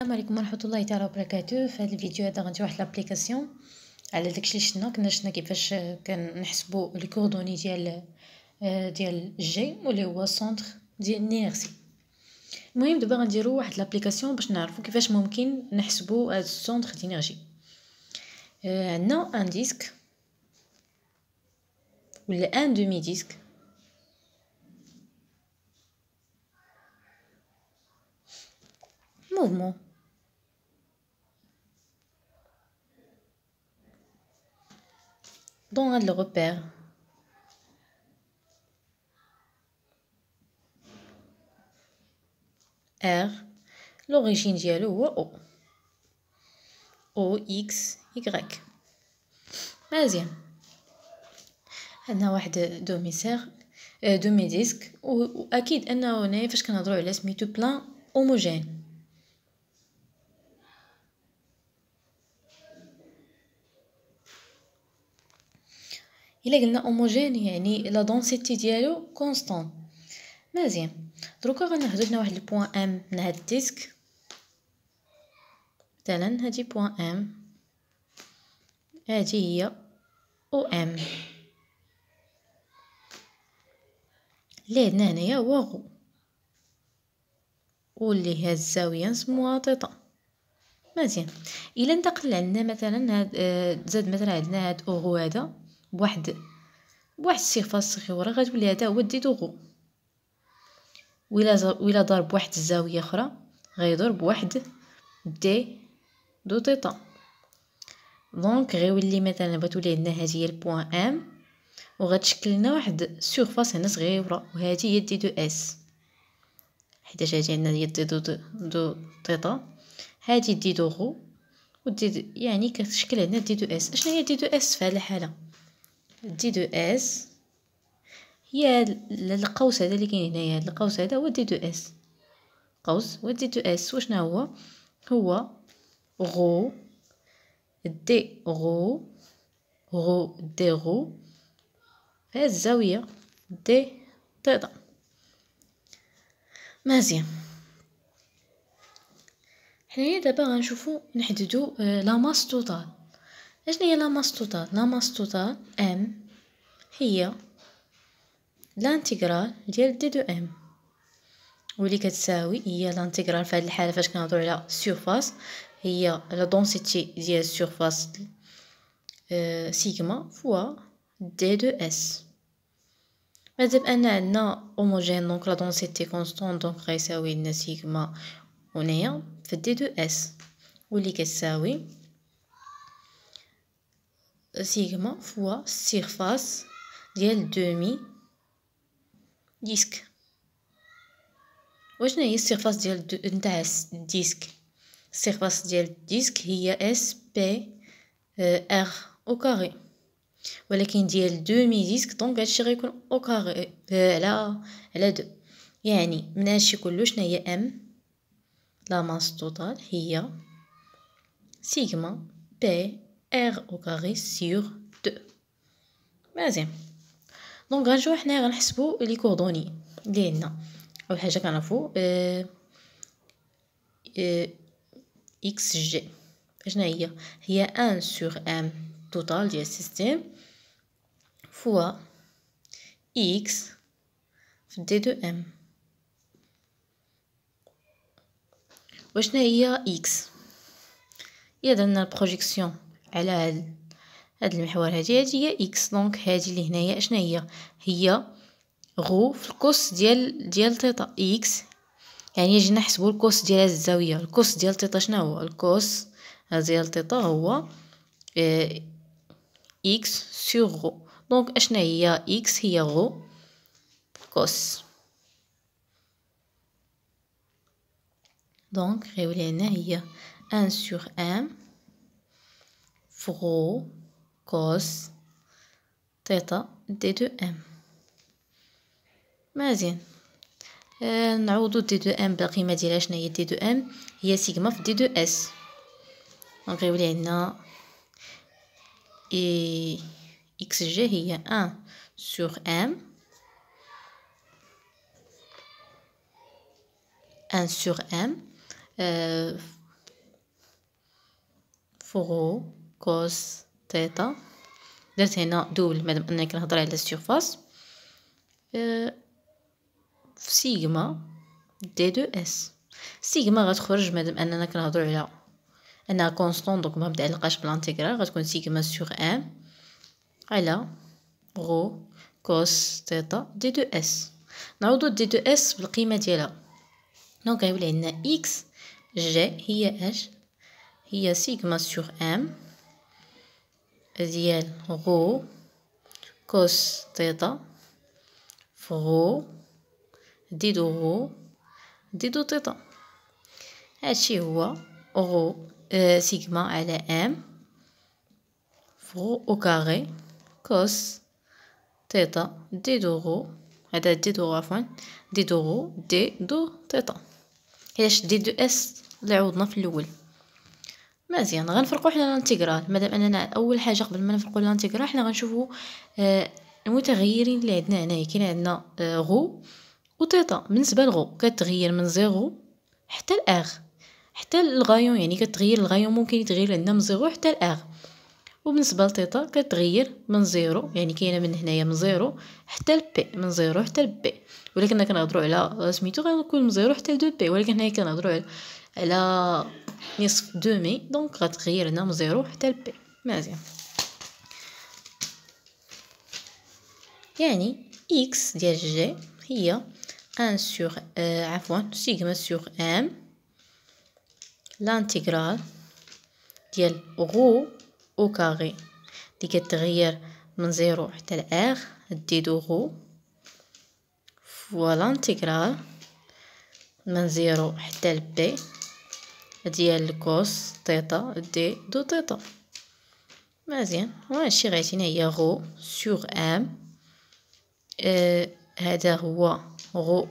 السلام عليكم ورحمه الله تعالى وبركاته. في هذا الفيديو هذا غندير واحد لابليكاسيون على داكشي اللي شفنا كيفاش كنحسبوا لي كوردوني ديال الجي واللي هو سونتر ديال نيرسي. المهم دابا غنديروا واحد لابليكاسيون باش نعرفوا كيفاش ممكن نحسبوا هذا السونتر دينيرجي. عندنا ان ديسك ولا ان دومي ديسك موفمون dans هاد le repère R l'origine ديالو هو O X Y. مزيان، عندنا واحد دومي ديسك واكيد انه هنا فاش كنهضروا على سميتو بلان هوموجين. الا قلنا هوموجين يعني لا دونسيتي ديالو كونستون. مزيان، دروكا غناخدو هنا واحد البوين ام من هاد الديسك، مثلا هادي بوين ام، هادي هي او ام، اللي عندنا هنايا هو غو، واللي هاد الزاويه نسموها تيتا. مزيان، الا انتقل عندنا مثلا هاد زاد مثلا عندنا هاد او هذا بواحد السيرفاس صغيره، غتولي هذا هو دي دو غو. ولا ضرب واحد الزاويه اخرى غيضرب واحد دي دو تيتا. دونك غيولي مثلا بغيتولي عندنا هذه هي البوين ام، وغتشكل لنا واحد سيرفاس هنا صغيره، وهذه هي دي دو اس، حيت هذه عندنا هي دي دو تيتا، هذه دي دو غو، ودي يعني كتشكل هنا دي دو اس. اشنا هي دي دو اس في هذه الحاله؟ دي دو اس هي القوس هذا اللي كاين هنايا، هذا القوس هذا هو دي دو اس، قوس هو دي دو اس. وشنا هو غو دي غو دي غو في هذه الزاويه دي تيتا. مزيان، حنايا دابا غنشوفو نحددو لا ماس توتال. اشنا هي لا ماس توتال؟ لا ماس توتال ام هي لانتيغرال ديال دي دو ام، واللي كتساوي هي لانتيغرال في هذه الحاله فاش كنهضروا على سيرفاس هي لا دونسيتي ديال السيرفاس سيغما فوا دي دو اس. مادام ان عندنا هوموجين دونك لا دونسيتي كونستون، دونك غيساوي لنا سيغما هنايا في دي دو اس، واللي كتساوي سيغما فوا السيرفاس ديال دومي ديسك. وشنا هي السيرفاس ديال نتاع الديسك؟ السيرفاس ديال الديسك هي اس بي ار او كاري، ولكن ديال دومي ديسك دونك هادشي غيكون او كاري على دو. يعني من هادشي كله شنا هي ام لا ماس توتال هي سيغما بي ار او كاري سور دو. مزيان، دونك غنجيو حنا غنحسبو لي كوردوني اللي عندنا. اول حاجه كنعرفو اكس جي شنا هي 1 سور ام توتال ديال السيستيم فوا اكس في دي دو ام. وشنا هي اكس؟ الا درنا البروجيكسيون على هاد المحور هادي هي اكس. دونك هادي اللي هنايا شنا هي غو في الكوس ديال تيتا اكس، يعني جينا نحسبوا الكوس ديال هاد الزاويه. الكوس ديال تيتا شنو هو؟ الكوس ديال تيتا هو اكس سور غو. دونك اشنا هي اكس؟ هي غو كوس. دونك غيولي لنا هي 1 سور ام غو كوس تيتا دي دو ام. مزيان، نعوضو دي دو ام بالقيمه ديالها. شنو هي دي دو ام؟ هي سيغما في دي دو اس. دونك غيولي عندنا اكس جي هي 1 سور ام 1 سور ام فغو كوس تيتا. درت هنا دوبل مادام انني كنهضر على السيرفاس. في سيغما دي دو اس. سيغما غتخرج مادام اننا كنهضروا على انها كونستون، دونك ما متعلقاش بالانتيغرال، غتكون سيغما سور ان على غو كوس تيتا دي دو اس. نعوضو دي دو اس بالقيمه ديالها، دونك غيولي عندنا اكس جي هي اش، هي سيغما سور ام ديال غو كوس تيتا فغو دي دو غو دي دو تيتا. هادشي هو غو سيغما على ام فغو او كاري كوس تيتا دي دو غو، هذا دي دو غو عفوا، دي دو غو دي دو تيتا. علاش دي دو اس اللي عوضنا في الاول. مزيان، غنفرقوا حنا الانتيغرال. مادام اننا اول حاجه قبل ما نفرقوا الانتيغرال حنا غنشوفوا المتغيرين اللي عندنا هنايا. كاين عندنا غو و تيتا. بالنسبه لغو كتغير من زيرو حتى لاغ، حتى الغايون، يعني كتغير الغايون ممكن يتغير عندنا من زيرو حتى لاغ. وبالنسبه لتيتا كتغير من زيرو، يعني كاينه من هنايا من زيرو حتى لبي، من زيرو حتى لبي. ولكن كنهضروا على سميتو غنكون من زيرو حتى ل2 بي، ولكن هنايا كنهضروا على نصف دومي، دونك غتغير هنا من زيرو حتى لبي. مزيان، يعني اكس ديال جي هي ان سور عفوا سيغما سور ام لانتيغرال ديال غو او كاري اللي كتغير من زيرو حتى لاغ دي دو غو فوا لانتيغرال من زيرو حتى لبي ديال كوس تيتا دي دو تيتا. مزيان، وهادشي غيعطينا هي غو سور ام. هذا هو غو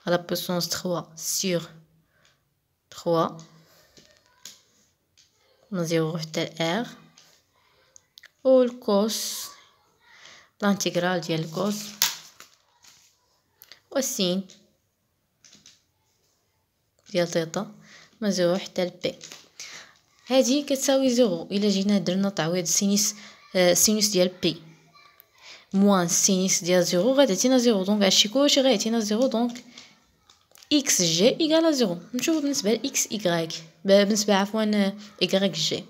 على بوسونس 3 سور 3 من زيرو حتى لاغ، و الكوس لانتيغرال ديال الكوس والسين ديال تيتا من زيرو حتى لبي. هذه كتساوي زيرو. الا جينا درنا تعويض سينيس سينوس ديال بي موان سينيس ديال زيرو غتعطينا زيرو، دونك هادشي كلشي غيعطينا زيرو. دونك اكس جي ايكال زيرو. نشوفو بالنسبه لاكس ايكغيك، بالنسبه عفوا ايكغيك جي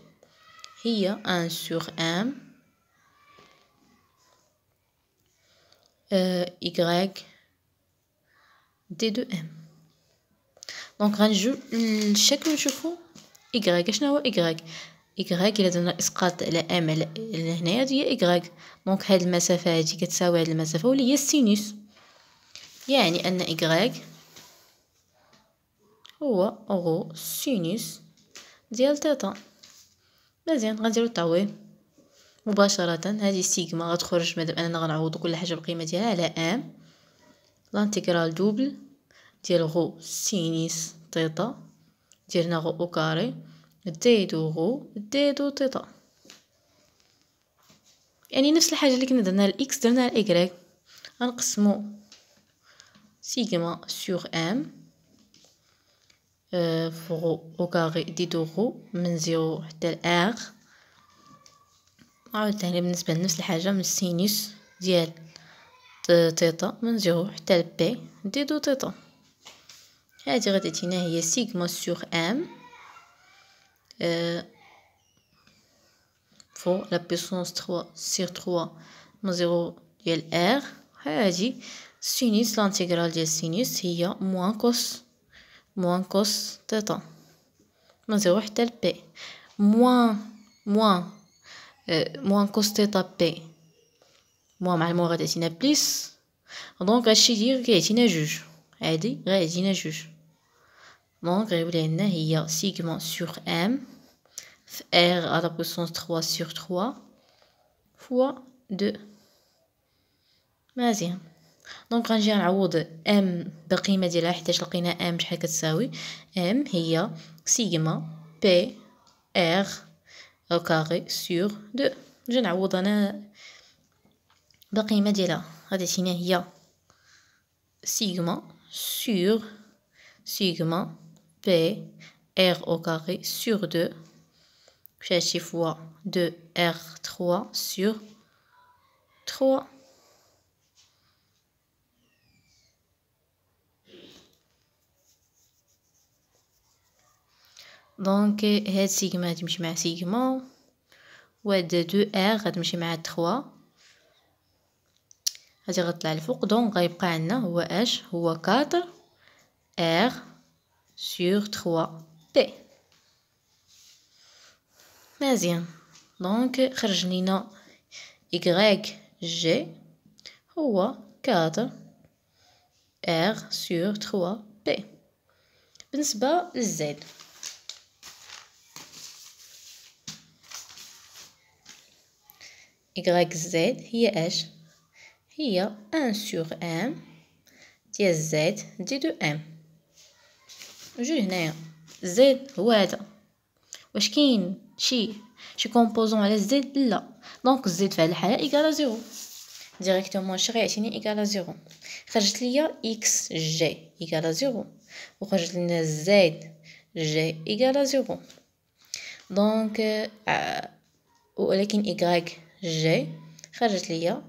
هي ان سور ام ايكغيك دي دو ام. دونك غنجيو للشكل نشوفو ايكغيك. اشنا هو ايكغيك؟ ايكغيك الا درنا اسقاط على ام على هنايا هي ايكغيك، دونك هاد المسافه هادي كتساوي هاد المسافه واللي هي السينوس، يعني ان ايكغيك هو غو سينوس ديال تيتا. مزيان، غنديرو التعويض مباشره. هذه سيغما غتخرج مادام اننا غنعوضو كل حاجه بالقيمه ديالها على ام لانتيغرال دوبل ديال غو سينوس تيتا ديالنا غو او كاري دي دو غو دي دو تيتا. يعني نفس الحاجه اللي كنا درنا الاكس درنا الايكغيك. غنقسمو سيغما سور ام فغو او كاري دي دو غو من زيرو حتى لاغ. عاود ثاني بالنسبه لنفس الحاجه من السينوس ديال تيتا من زيرو حتى لبي دي دو تيتا. هذه غتعطينا هي سيغما سور ام فو لا بويسونس 3 سير 3 من زيرو ديال ار. هذه سينوس لانتيغرال ديال سينوس هي موان كوس تيتا من زيرو حتى لبي موان كوس تيتا بي موان مع الموان غتعطينا بليس، دونك هادشي ديال كيعطينا جوج، هادي غيعطينا جوج. دونك غيولي عندنا هي سيغما سور ام في ار على بويسونس 3 سور 3 فوا 2. مزيان، دونك غنجي نعوض ام بالقيمه ديالها حيت لقينا ام شحال كتساوي. ام هي سيغما بي ار او كاري سور 2. نجي نعوض انا بالقيمه ديالها، غادي تعطينا هي سيغما سور سيغما بي ار او كاري سور 2 باش هادشي فوا 2R3 sur 3. دونك هاد سيغما غتمشي مع سيغما، وهاد 2R غتمشي مع 3 هادي غطلع الفوق. دونك غيبقى عندنا هو اش هو 4 R sur 3 P. مزيان. دونك خرج لينا Y G هو 4 R sur 3 P. بالنسبة للزد Y Z هي اش هي 1 sur M ديال Z دي دو M. نجي هنايا زد هو هذا، واش كاين شي كومبوزون على زد؟ لا. دونك زد في هذه الحاله ايكالا زيرو ديريكتومون. شي غيعطيني ايكالا زيرو. خرجت ليا اكس جي ايكالا زيرو، وخرجت لنا زد جي ايكالا زيرو. دونك ولكن ايكغيك جي خرجت ليا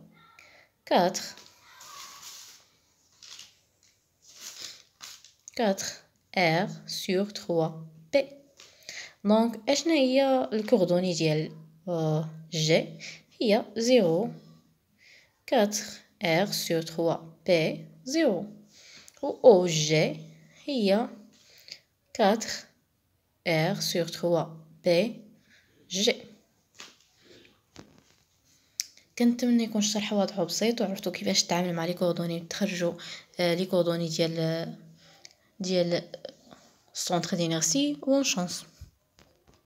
4 R sur 3 P. دونك اشنا هي الكوردوني ديال جي؟ هي 0 4 R sur 3 P 0. و او جي هي 4 R sur 3 P جي. كنتمنى يكون الشرح واضح وبسيط وعرفتوا كيفاش تتعامل مع لي كوردوني تخرجوا لي كوردوني ديال السونتر دينيرسي. ونشانس.